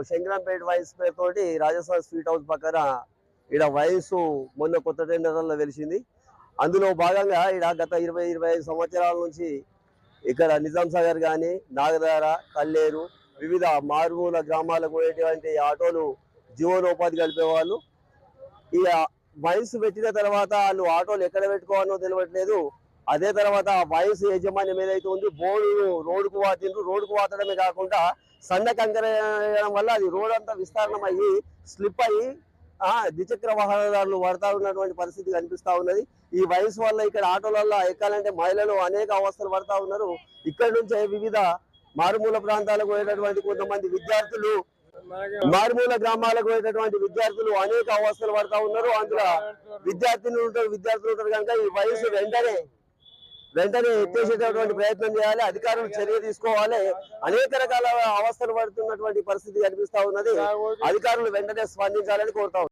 Shankarampet wines పేరుతోటి Rajasthan sweet house పక్కన ఇక్కడ వైన్స్ మొన్న కొత్త టెండర్లలో వెలిసింది. అందులో భాగంగా ఇక్కడ గత 20-25 సంవత్సరాల నుంచి ఇక్కడ నిజాం సాగర్ కానీ, నాగదార, కల్లేరు, వివిధ మారుమూల గ్రామాలకు పోయేటువంటి ఆటోలు జీవనోపాధి కలిపేవాళ్ళు. ఈ వైన్స్ పెట్టిన తర్వాత వాళ్ళు ఆటోలు ఎక్కడ పెట్టుకోవాలో తెలియట్లేదు. అదే తర్వాత వైన్స్ యాజమాన్యం ఏదైతే ఉంది బోర్డు రోడ్డుకు వాతిండ్రు. రోడ్డుకు వాతడమే కాకుండా సన్న కంకర వేయడం వల్ల అది రోడ్ అంతా విస్తరణం అయ్యి స్లిప్ అయ్యి ద్విచక్ర వాహనదారులు పడతా ఉన్నటువంటి పరిస్థితి కనిపిస్తా ఉన్నది. ఈ వైన్స్ వల్ల ఇక్కడ ఆటోలలో ఎక్కాలంటే మహిళలు అనేక అవస్థలు పడతా ఉన్నారు. ఇక్కడ నుంచే వివిధ మారుమూల ప్రాంతాలకు పోయేటటువంటి కొంతమంది విద్యార్థులు, మారుమూల గ్రామాలకు పోయేటటువంటి విద్యార్థులు అనేక అవస్థలు పడతా ఉన్నారు. అందులో విద్యార్థులు ఉంటారు కనుక ఈ వయసు వెంటనే ఎత్తేసేటటువంటి ప్రయత్నం చేయాలి. అధికారులు చర్య తీసుకోవాలి. అనేక రకాల అవస్థలు పడుతున్నటువంటి పరిస్థితి కనిపిస్తా ఉన్నది. అధికారులు వెంటనే స్పందించాలని కోరుతా